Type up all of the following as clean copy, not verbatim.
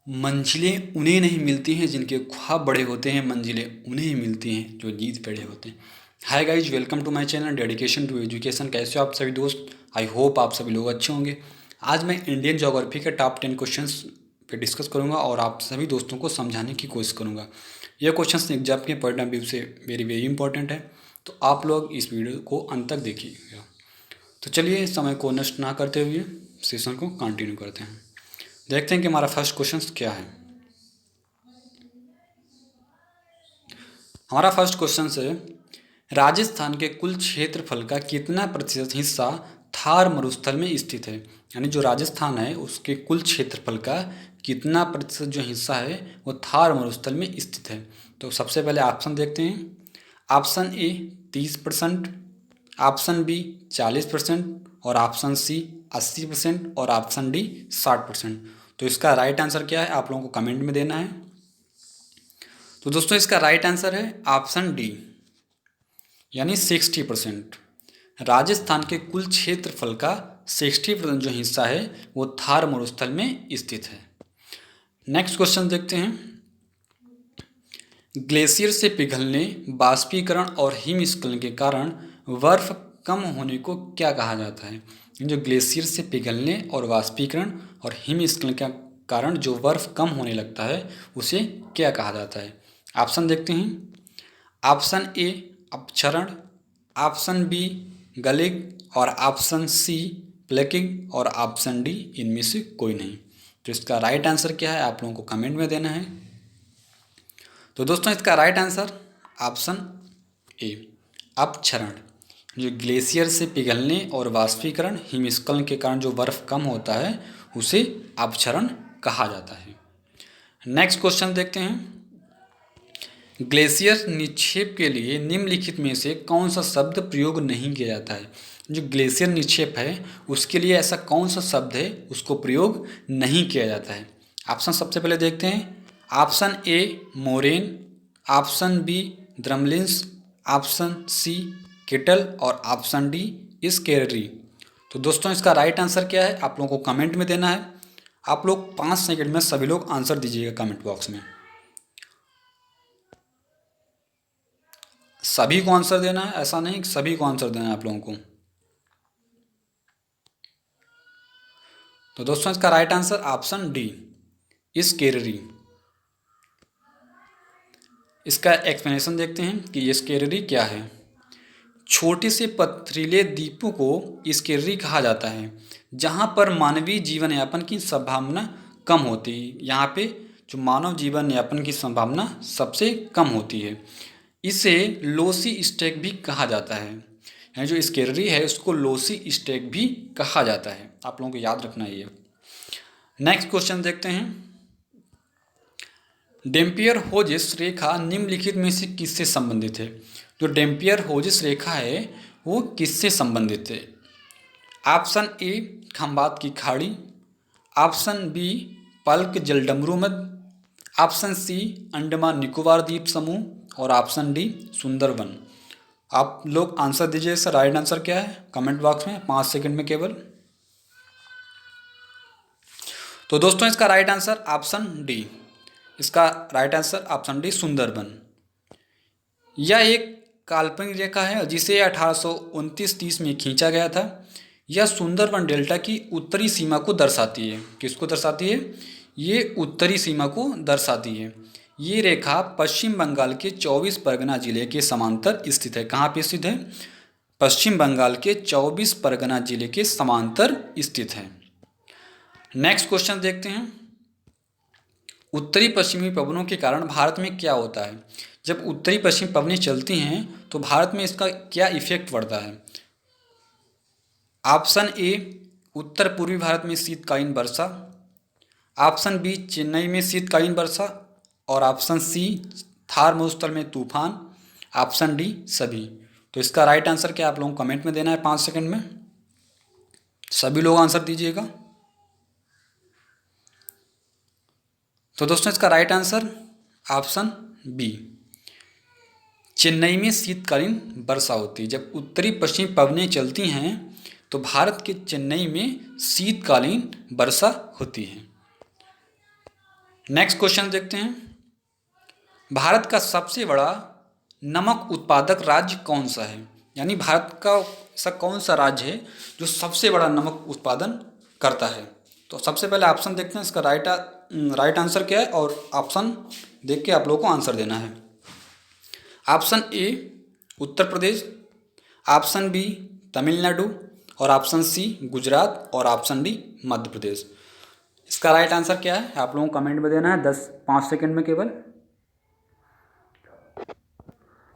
मंजिलें उन्हें नहीं मिलती हैं जिनके ख्वाब बड़े होते हैं, मंजिलें उन्हें ही मिलती हैं जो जीत बड़े होते हैं। Hi guys, welcome to my channel dedication to education. कैसे हो आप सभी दोस्त? आई होप आप सभी लोग अच्छे होंगे। आज मैं इंडियन ज्योग्राफी के टॉप 10 क्वेश्चंस पे डिस्कस करूंगा और आप सभी दोस्तों को समझाने की कोशिश करूंगा। ये क्वेश्चंस एग्जाम के पॉइंट ऑफ व्यू से वेरी वेरी इंपॉर्टेंट है, तो आप लोग इस वीडियो को अंत तक देखिएगा। तो चलिए समय को नष्ट ना करते हुए सेशन को कंटिन्यू करते हैं। देखते हैं कि हमारा फर्स्ट क्वेश्चन क्या है। हमारा फर्स्ट क्वेश्चन है, राजस्थान के कुल क्षेत्रफल का कितना प्रतिशत हिस्सा थार मरुस्थल में स्थित है? यानी जो राजस्थान है उसके कुल क्षेत्रफल का कितना प्रतिशत जो हिस्सा है वो थार मरुस्थल में स्थित है? तो सबसे पहले ऑप्शन देखते हैं। ऑप्शन ए 30%, ऑप्शन बी 40% और ऑप्शन सी 80% और ऑप्शन डी 60%। तो इसका राइट आंसर क्या है आप लोगों को कमेंट में देना है। तो दोस्तों इसका राइट आंसर है ऑप्शन डी, यानी 60%। राजस्थान के कुल क्षेत्रफल का 60% जो हिस्सा है वो थार मरुस्थल में स्थित है। नेक्स्ट क्वेश्चन देखते हैं। ग्लेशियर से पिघलने, बाष्पीकरण और हिमस्खलन के कारण बर्फ कम होने को क्या कहा जाता है? जो ग्लेशियर से पिघलने और वाष्पीकरण और हिमस्खलन के कारण जो बर्फ कम होने लगता है उसे क्या कहा जाता है? ऑप्शन देखते हैं। ऑप्शन ए अपक्षरण, ऑप्शन बी गलिंग और ऑप्शन सी प्लेकिंग और ऑप्शन डी इनमें से कोई नहीं। तो इसका राइट आंसर क्या है आप लोगों को कमेंट में देना है। तो दोस्तों इसका राइट आंसर ऑप्शन ए अपक्षरण। जो ग्लेशियर से पिघलने और वाष्पीकरण हिमस्खलन के कारण जो बर्फ कम होता है उसे अपक्षरण कहा जाता है। नेक्स्ट क्वेश्चन देखते हैं। ग्लेशियर निक्षेप के लिए निम्नलिखित में से कौन सा शब्द प्रयोग नहीं किया जाता है? जो ग्लेशियर निक्षेप है उसके लिए ऐसा कौन सा शब्द है उसको प्रयोग नहीं किया जाता है? ऑप्शन सबसे पहले देखते हैं। Option A moraine, option B drumlins, option C kettle और ऑप्शन डी स्केररी। तो दोस्तों इसका राइट आंसर क्या है आप लोगों को कमेंट में देना है। आप लोग 5 सेकंड में सभी लोग आंसर दीजिएगा कमेंट बॉक्स में। सभी को आंसर देना है, ऐसा नहीं कि सभी को आंसर देना है आप लोगों को। तो दोस्तों इसका राइट आंसर ऑप्शन डी स्केररी। इसका एक्सप्लेनेशन देखते हैं कि स्केररी क्या है। छोटे से पथरीले द्वीपों को स्केररी कहा जाता है जहां पर मानवीय जीवन यापन की संभावना कम होती है। यहाँ पे जो मानव जीवन यापन की संभावना सबसे कम होती है। इसे लोसी स्टेक भी कहा जाता है। यानी जो स्केररी है उसको लोसी स्टेक भी कहा जाता है। आप लोगों को याद रखना है ये। नेक्स्ट क्वेश्चन देखते हैं। डेम्पियर होजिस रेखा निम्नलिखित में से किससे संबंधित है? जो डेम्पियर होजिस रेखा है वो किससे संबंधित है? ऑप्शन ए खंबात की खाड़ी, ऑप्शन बी पल्क जलडमरू मध्य, ऑप्शन सी अंडमान निकोबार द्वीप समूह और ऑप्शन डी सुंदरवन। आप लोग आंसर दीजिए। सर राइट आंसर क्या है कमेंट बॉक्स में 5 सेकंड में केवल। तो दोस्तों इसका राइट आंसर ऑप्शन डी। इसका right answer option D Sundarban. यह एक काल्पनिक रेखा है जिसे 1829-30 में खींचा गया था। यह सुंदरबन डेल्टा की उत्तरी सीमा को दर्शाती है। किसको दर्शाती है? ये उत्तरी सीमा को दर्शाती है। ये रेखा पश्चिम बंगाल के 24 परगना जिले के समांतर स्थित है। कहाँ पे स्थित है? पश्चिम बंगाल के 24 परगना जिले के समांतर स्थित है। नेक्स्ट क्वेश्चन देखते हैं। उत्तरी पश्चिमी पवनों के कारण भारत में क्या होता है? जब उत्तरी पश्चिमी पवनें चलती हैं तो भारत में इसका क्या इफेक्ट पड़ता है? ऑप्शन ए उत्तर पूर्वी भारत में शीतकालीन वर्षा, ऑप्शन बी चेन्नई में शीतकालीन वर्षा और ऑप्शन सी थार मरुस्थल में तूफान, ऑप्शन डी सभी। तो इसका राइट आंसर क्या आप लोगों को कमेंट में देना है 5 सेकंड में। सभी लोग आंसर दीजिएगा। तो दोस्तों इसका right answer option B Chennai में शीतकालीन वर्षा होती है। जब उत्तरी पश्चिमी पवनें चलती हैं तो भारत के चेन्नई में शीतकालीन वर्षा होती है। नेक्स्ट क्वेश्चन देखते हैं। भारत का सबसे बड़ा नमक उत्पादक राज्य कौन सा है? यानी भारत का ऐसा कौन सा राज्य है जो सबसे बड़ा नमक उत्पादन करता है? तो सबसे पहले ऑप्शन देखते हैं, इसका राइट आंसर क्या है, और ऑप्शन देख के आप लोगों को आंसर देना है। Option A Uttar Pradesh, option B Tamil Nadu, और ऑप्शन सी गुजरात, और ऑप्शन डी मध्य प्रदेश। इसका राइट आंसर क्या है आप लोगों को कमेंट में देना है 5 सेकंड में केवल।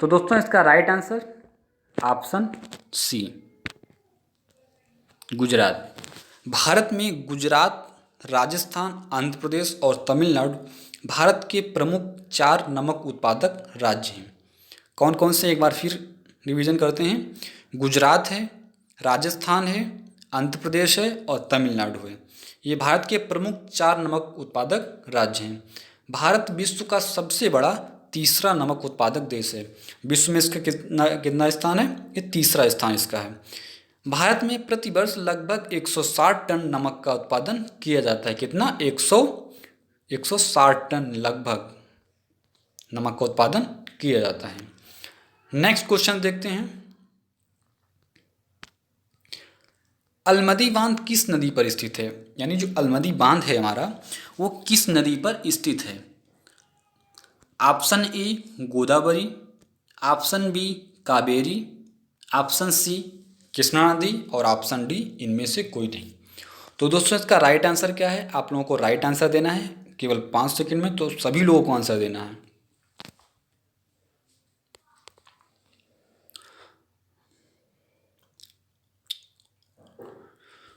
तो दोस्तों इसका right answer option C Gujarat. Bharat में गुजरात, राजस्थान, आंध्र प्रदेश और तमिलनाडु भारत के प्रमुख 4 नमक उत्पादक राज्य हैं। कौन कौन से, एक बार फिर रिवीजन करते हैं। गुजरात है, राजस्थान है, आंध्र प्रदेश है और तमिलनाडु है। ये भारत के प्रमुख 4 नमक उत्पादक राज्य हैं। भारत विश्व का सबसे बड़ा तीसरा नमक उत्पादक देश है। विश्व में इसका कितना स्थान है? ये तीसरा स्थान इसका है। भारत में प्रतिवर्ष लगभग 160 टन नमक का उत्पादन किया जाता है। कितना? 160 टन लगभग नमक का उत्पादन किया जाता है। नेक्स्ट क्वेश्चन देखते हैं। अलमदी बांध किस नदी पर स्थित है? यानी जो अलमदी बांध है हमारा, वो किस नदी पर स्थित है? Option A Godavari, option B Kaveri, option C Krishna नदी, और ऑप्शन डी इनमें से कोई नहीं। तो दोस्तों इसका राइट आंसर क्या है? आप लोगों को राइट आंसर देना है केवल 5 सेकंड में, तो सभी लोगों को आंसर देना है।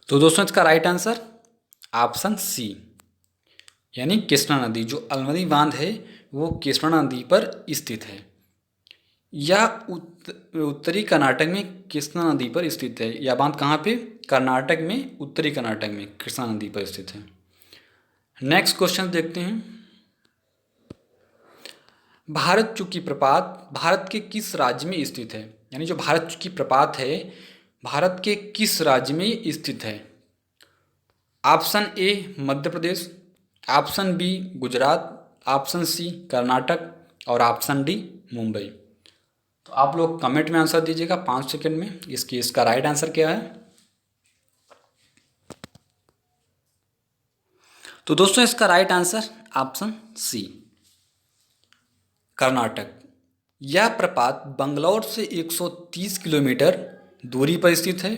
तो दोस्तों इसका राइट आंसर ऑप्शन सी, यानी कृष्णा नदी। जो अलमदी बांध है वो कृष्णा नदी पर स्थित है। यह उत्तरी कर्नाटक में कृष्णा नदी पर स्थित है। यह बांध कहाँ पे? कर्नाटक में, उत्तरी कर्नाटक में कृष्णा नदी पर स्थित है। नेक्स्ट क्वेश्चन देखते हैं। भारत चुकी प्रपात भारत के किस राज्य में स्थित है? यानी जो भारत चुकी प्रपात है भारत के किस राज्य में स्थित है? Option A Madhya Pradesh, option B Gujarat, option C Karnataka, और ऑप्शन डी मुंबई। तो आप लोग कमेंट में आंसर दीजिएगा 5 सेकंड में। इसका राइट आंसर क्या है? तो दोस्तों इसका right answer option C Karnataka. यह प्रपात बंगलौर से 130 किलोमीटर दूरी पर स्थित है।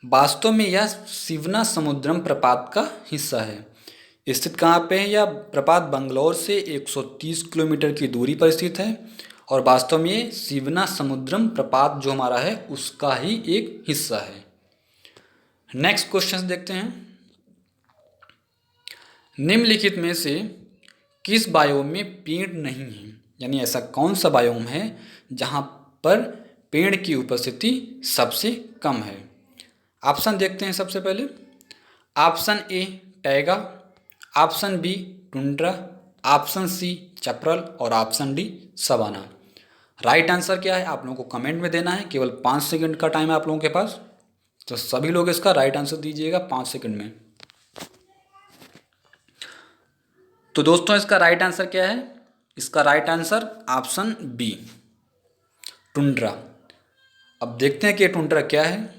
वास्तव में यह शिवना समुद्रम प्रपात का हिस्सा है। स्थित कहाँ पे है? यह प्रपात बंगलौर से 130 किलोमीटर की दूरी पर स्थित है, और वास्तव में ये शिवना समुद्रम प्रपात जो हमारा है उसका ही एक हिस्सा है। नेक्स्ट क्वेश्चन देखते हैं। निम्नलिखित में से किस बायोम में पेड़ नहीं है? यानी ऐसा कौन सा बायोम है जहाँ पर पेड़ की उपस्थिति सबसे कम है? ऑप्शन देखते हैं सबसे पहले। Option A taiga, option B tundra, option C chaparral, और option D savanna. Right answer क्या है आप लोगों को कमेंट में देना है। केवल 5 सेकंड का टाइम है आप लोगों के पास, तो सभी लोग इसका राइट आंसर दीजिएगा 5 सेकंड में। तो दोस्तों इसका राइट आंसर क्या है? इसका right answer option B tundra. अब देखते हैं कि टुंड्रा क्या है।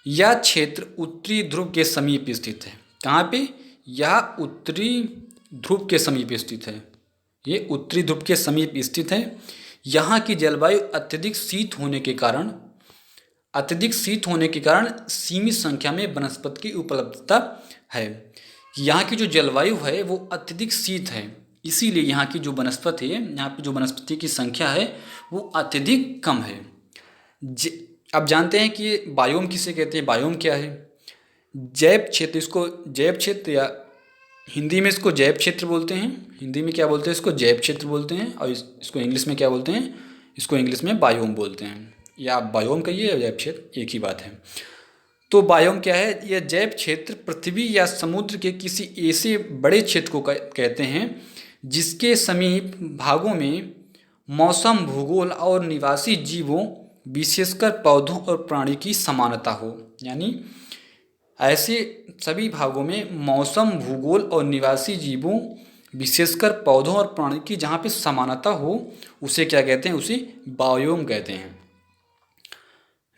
यह क्षेत्र उत्तरी ध्रुव के समीप स्थित है। कहाँ पे? यह उत्तरी ध्रुव के समीप स्थित है। ये उत्तरी ध्रुव के समीप स्थित है। यहाँ की जलवायु अत्यधिक शीत होने के कारण सीमित संख्या में वनस्पति की उपलब्धता है। यहाँ की जो जलवायु है वो अत्यधिक शीत है, इसीलिए यहाँ की जो वनस्पति है, यहाँ पे जो वनस्पति की संख्या है वो अत्यधिक कम है। अब जानते हैं कि बायोम किसे कहते हैं, बायोम क्या है? जैव क्षेत्र, इसको जैव क्षेत्र या हिंदी में इसको जैव क्षेत्र बोलते हैं। हिंदी में क्या बोलते हैं? इसको जैव क्षेत्र बोलते हैं। और इसको इंग्लिश में क्या बोलते हैं? इसको इंग्लिश में बायोम बोलते हैं। या आप बायोम कहिए या जैव क्षेत्र, एक ही बात है। तो बायोम क्या है? यह जैव क्षेत्र पृथ्वी या समुद्र के किसी ऐसे बड़े क्षेत्र को कहते हैं जिसके समीप भागों में मौसम, भूगोल और निवासी जीवों, विशेषकर पौधों और प्राणी की समानता हो। यानी ऐसे सभी भागों में मौसम, भूगोल और निवासी जीवों, विशेषकर पौधों और प्राणी की जहाँ पे समानता हो उसे क्या कहते हैं, उसे बायोम कहते हैं।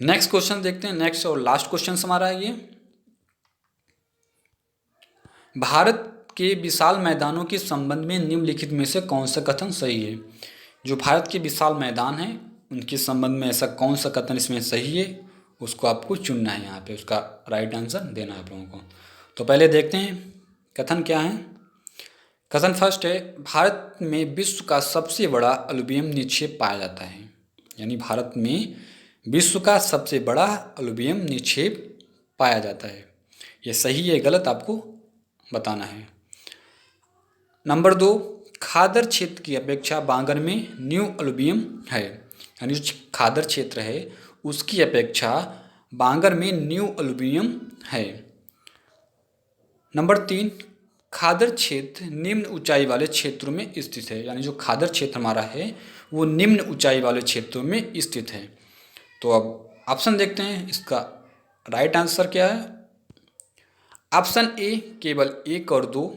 नेक्स्ट क्वेश्चन देखते हैं, नेक्स्ट और लास्ट क्वेश्चन हमारा है ये। भारत के विशाल मैदानों के संबंध में निम्नलिखित में से कौन सा कथन सही है? जो भारत के विशाल मैदान हैं उनके संबंध में ऐसा कौन सा कथन इसमें सही है, उसको आपको चुनना है, यहाँ पे उसका राइट आंसर देना है आप लोगों को। तो पहले देखते हैं कथन क्या है। कथन फर्स्ट है, भारत में विश्व का सबसे बड़ा अलुवियम निक्षेप पाया जाता है। यानी भारत में विश्व का सबसे बड़ा अलुवियम निक्षेप पाया जाता है। ये सही है गलत आपको बताना है। नंबर 2, खादर क्षेत्र की अपेक्षा बांगर में न्यू अलुवियम है। यानी जो खादर क्षेत्र है उसकी अपेक्षा बांगर में न्यू अलुवियम है। नंबर 3, खादर क्षेत्र निम्न ऊंचाई वाले क्षेत्रों में स्थित है। यानी जो खादर क्षेत्र हमारा है वो निम्न ऊंचाई वाले क्षेत्रों में स्थित है। तो अब ऑप्शन देखते हैं, इसका राइट आंसर क्या है। ऑप्शन ए केवल 1 और 2,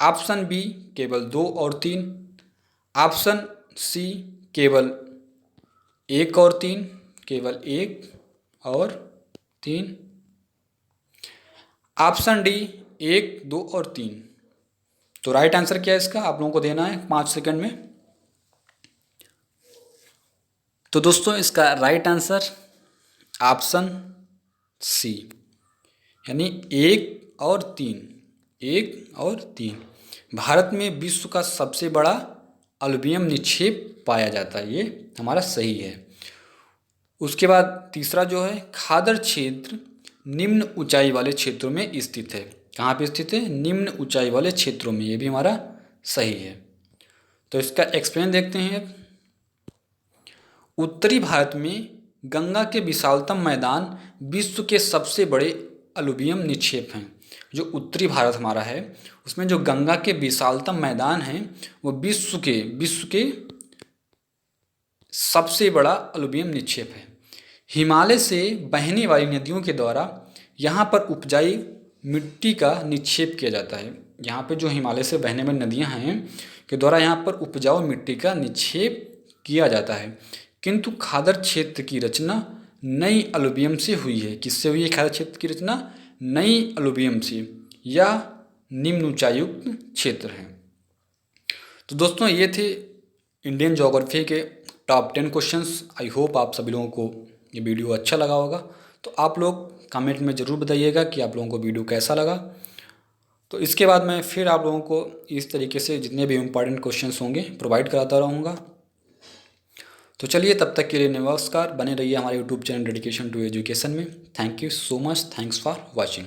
ऑप्शन बी केवल 2 और 3, ऑप्शन सी केवल 1 और 3, केवल 1 और 3, ऑप्शन डी 1, 2 और 3। तो राइट आंसर क्या है इसका, आप लोगों को देना है 5 सेकंड में। तो दोस्तों इसका राइट आंसर ऑप्शन सी, यानी 1 और 3, 1 और 3। भारत में विश्व का सबसे बड़ा अलुवियम निक्षेप पाया जाता है, ये हमारा सही है। उसके बाद तीसरा जो है, खादर क्षेत्र निम्न ऊंचाई वाले क्षेत्रों में स्थित है। कहाँ पे स्थित है, निम्न ऊंचाई वाले क्षेत्रों में, ये भी हमारा सही है। तो इसका एक्सप्लेन देखते हैं। उत्तरी भारत में गंगा के विशालतम मैदान विश्व के सबसे बड़े अलुवियम निक्षेप हैं। जो उत्तरी भारत हमारा है उसमें जो गंगा के विशालतम मैदान हैं वो विश्व के सबसे बड़ा अलुवियम निक्षेप है। हिमालय से बहने वाली नदियों के द्वारा यहाँ पर उपजाई मिट्टी का निक्षेप किया जाता है। यहाँ पे जो हिमालय से बहने वाली नदियाँ हैं के द्वारा यहाँ पर उपजाऊ मिट्टी का निक्षेप किया जाता है। किंतु खादर क्षेत्र की रचना नई अलुवियम से हुई है। किससे हुई है खादर क्षेत्र की रचना? नई अलुवियम से, या निम्न ऊंचायुक्त क्षेत्र है। तो दोस्तों ये थे इंडियन ज्योग्राफी के टॉप 10 क्वेश्चंस। आई होप आप सभी लोगों को ये वीडियो अच्छा लगा होगा। तो आप लोग कमेंट में ज़रूर बताइएगा कि आप लोगों को वीडियो कैसा लगा। तो इसके बाद मैं फिर आप लोगों को इस तरीके से जितने भी इम्पॉर्टेंट क्वेश्चंस होंगे प्रोवाइड कराता रहूँगा। तो चलिए तब तक के लिए नमस्कार। बने रहिए हमारे YouTube channel dedication to education में। Thank you so much, thanks for watching.